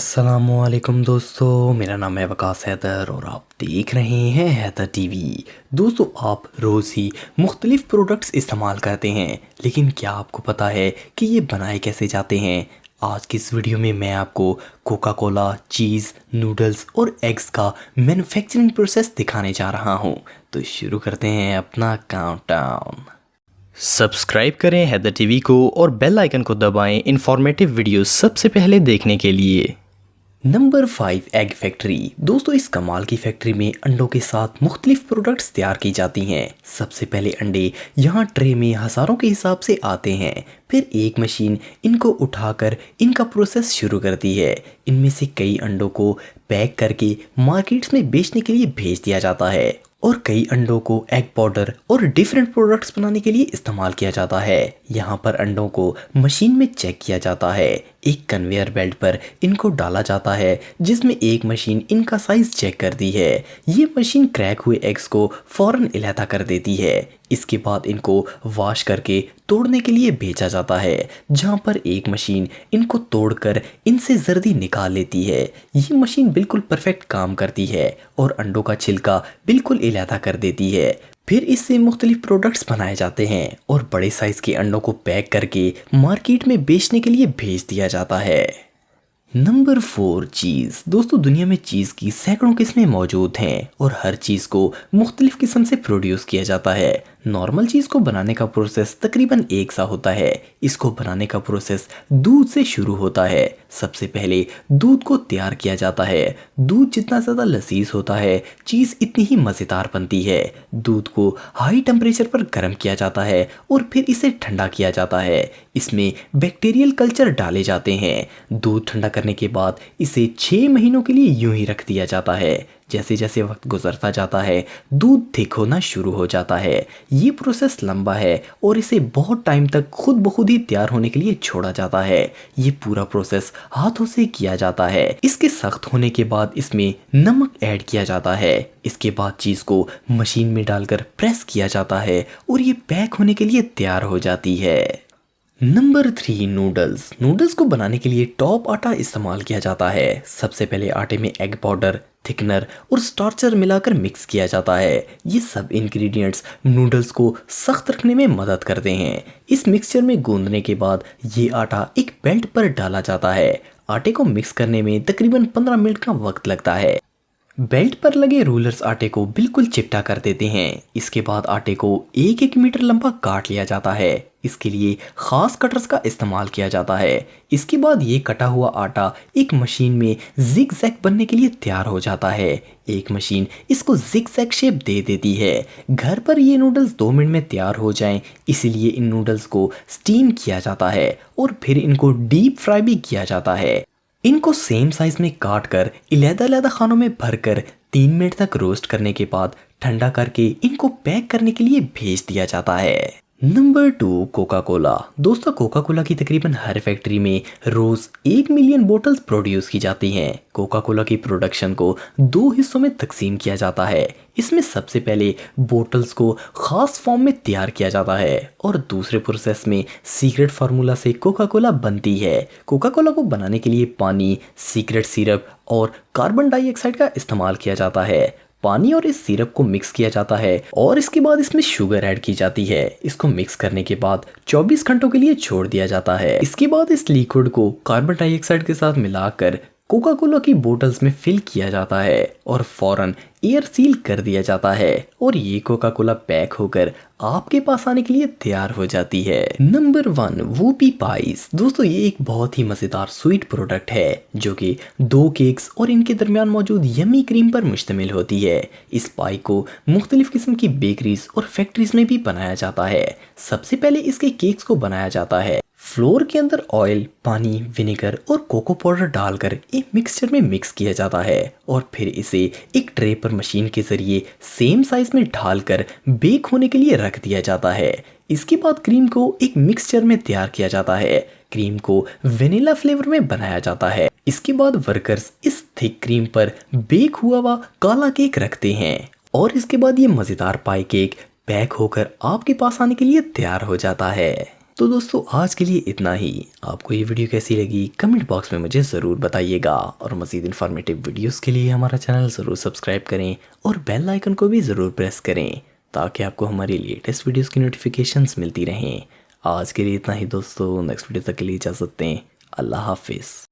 अस्सलामुअलैकुम दोस्तों, मेरा नाम है वकास हैदर और आप देख रहे हैं हैदर टीवी। दोस्तों, आप रोज़ ही मुख्तलिफ़ प्रोडक्ट्स इस्तेमाल करते हैं, लेकिन क्या आपको पता है कि ये बनाए कैसे जाते हैं? आज की इस वीडियो में मैं आपको कोका कोला, चीज़, नूडल्स और एग्स का मैन्युफैक्चरिंग प्रोसेस दिखाने जा रहा हूँ। तो शुरू करते हैं अपना काउंटडाउन। सब्सक्राइब करें हैदर टीवी को और बेल आइकन को दबाएं इंफॉर्मेटिव वीडियो सबसे पहले देखने के लिए। Number 5, egg factory. दोस्तों, इस कमाल की फैक्ट्री में अंडों के साथ मुख्तलिफ प्रोडक्ट्स तैयार की जाती हैं। सबसे पहले अंडे यहाँ ट्रे में हज़ारों के हिसाब से आते हैं, फिर एक मशीन इनको उठाकर इनका प्रोसेस शुरू करती है। इनमें से कई अंडों को पैक करके मार्केट्स में बेचने के लिए भेज दिया जाता है और कई अंडों को एग पाउडर और डिफरेंट प्रोडक्ट्स बनाने के लिए इस्तेमाल किया जाता है। यहाँ पर अंडों को मशीन में चेक किया जाता है। एक कन्वेयर बेल्ट पर इनको डाला जाता है, जिसमें एक मशीन इनका साइज चेक करती है। ये मशीन क्रैक हुए एग्स को फौरन इलादा कर देती है। इसके बाद इनको वॉश करके तोड़ने के लिए भेजा जाता है, जहाँ पर एक मशीन इनको तोड़कर इनसे जर्दी निकाल लेती है। ये मशीन बिल्कुल परफेक्ट काम करती है और अंडों का छिलका बिल्कुल इलादा कर देती है। फिर इससे मुख्तलिफ प्रोडक्ट्स बनाए जाते हैं और बड़े साइज के अंडों को पैक करके मार्केट में बेचने के लिए भेज दिया जाता है। नंबर 4, चीज़। दोस्तों, दुनिया में चीज़ की सैकड़ों किस्में मौजूद हैं और हर चीज़ को मुख्तलिफ किस्म से प्रोड्यूस किया जाता है। नॉर्मल चीज़ को बनाने का प्रोसेस तकरीबन एक सा होता है। इसको बनाने का प्रोसेस दूध से शुरू होता है। सबसे पहले दूध को तैयार किया जाता है। दूध जितना ज़्यादा लजीज होता है, चीज़ इतनी ही मज़ेदार बनती है। दूध को हाई टेम्परेचर पर गर्म किया जाता है और फिर इसे ठंडा किया जाता है। इसमें बैक्टीरियल कल्चर डाले जाते हैं। दूध ठंडा करने के बाद इसे 6 महीनों के लिए यूं ही रख दिया जाता है। जैसे जैसे वक्त गुजरता जाता है, दूध थिक होना शुरू हो जाता है। ये प्रोसेस लंबा है और इसे बहुत टाइम तक खुद ब खुद ही तैयार होने के लिए छोड़ा जाता है। ये पूरा प्रोसेस हाथों से किया जाता है। इसके सख्त होने के बाद इसमें नमक ऐड किया जाता है। इसके बाद चीज़ को मशीन में डालकर प्रेस किया जाता है और ये पैक होने के लिए तैयार हो जाती है। Number 3, noodles. नूडल्स को बनाने के लिए टॉप आटा इस्तेमाल किया जाता है। सबसे पहले आटे में एग पाउडर, थिकनर और स्टार्चर मिलाकर मिक्स किया जाता है। ये सब इंग्रेडिएंट्स नूडल्स को सख्त रखने में मदद करते हैं। इस मिक्सचर में गूंदने के बाद ये आटा एक बेल्ट पर डाला जाता है। आटे को मिक्स करने में तकरीबन 15 मिनट का वक्त लगता है। बेल्ट पर लगे रूलर्स आटे को बिल्कुल चिपटा कर देते हैं। इसके बाद आटे को 1-1 मीटर लंबा काट लिया जाता है। इसके लिए खास कटर्स का इस्तेमाल किया जाता है। इसके बाद ये कटा हुआ आटा एक मशीन में जिग जैग बनने के लिए तैयार हो जाता है। एक मशीन इसको जिग जैग शेप दे देती है। घर पर ये नूडल्स 2 मिनट में तैयार हो जाएं, इसलिए इन नूडल्स को स्टीम किया जाता है और फिर इनको डीप फ्राई भी किया जाता है। इनको सेम साइज में काट कर अलग-अलग खानों में भरकर 3 मिनट तक रोस्ट करने के बाद ठंडा करके इनको पैक करने के लिए भेज दिया जाता है। Number 2, Coca Cola. दोस्तों, कोका कोला की तकरीबन हर फैक्ट्री में रोज 1 मिलियन बोतल्स प्रोड्यूस की जाती हैं। कोका कोला की प्रोडक्शन को 2 हिस्सों में तकसीम किया जाता है। इसमें सबसे पहले बोतल्स को खास फॉर्म में तैयार किया जाता है और दूसरे प्रोसेस में सीक्रेट फार्मूला से कोका कोला बनती है। कोका कोला को बनाने के लिए पानी, सीक्रेट सिरप और कार्बन डाइऑक्साइड का इस्तेमाल किया जाता है। पानी और इस सिरप को मिक्स किया जाता है और इसके बाद इसमें शुगर ऐड की जाती है। इसको मिक्स करने के बाद 24 घंटों के लिए छोड़ दिया जाता है। इसके बाद इस लिक्विड को कार्बन डाइऑक्साइड के साथ मिलाकर कोका कोला की बोतल्स में फिल किया जाता है और फौरन एयर सील कर दिया जाता है और ये कोका कोला पैक होकर आपके पास आने के लिए तैयार हो जाती है। Number 1, Whoopi price. दोस्तों, ये एक बहुत ही मज़ेदार स्वीट प्रोडक्ट है जो कि 2 केक्स और इनके दरमियान मौजूद यमी क्रीम पर मुश्तमिल होती है। इस पाई को मुख्तलिफ किस्म की बेकरीज और फैक्ट्रीज में भी बनाया जाता है। सबसे पहले इसके केक्स को बनाया जाता है। फ्लोर के अंदर ऑयल, पानी, विनेगर और कोको पाउडर डालकर एक मिक्सचर में मिक्स किया जाता है और फिर इसे एक ट्रे पर मशीन के जरिए सेम साइज में ढालकर बेक होने के लिए रख दिया जाता है। इसके बाद क्रीम को एक मिक्सचर में तैयार किया जाता है। क्रीम को वेनिला फ्लेवर में बनाया जाता है। इसके बाद वर्कर्स इस थिक क्रीम पर बेक हुआ हुआ काला केक रखते हैं और इसके बाद ये मज़ेदार पाई केक पैक होकर आपके पास आने के लिए तैयार हो जाता है। तो दोस्तों आज के लिए इतना ही। आपको ये वीडियो कैसी लगी कमेंट बॉक्स में मुझे ज़रूर बताइएगा, और मज़ीद इन्फॉर्मेटिव वीडियोस के लिए हमारा चैनल ज़रूर सब्सक्राइब करें और बेल आइकन को भी ज़रूर प्रेस करें ताकि आपको हमारी लेटेस्ट वीडियोस की नोटिफिकेशंस मिलती रहें। आज के लिए इतना ही दोस्तों, नेक्स्ट वीडियो तक के लिए इजाज़त दें। अल्लाह हाफिज़।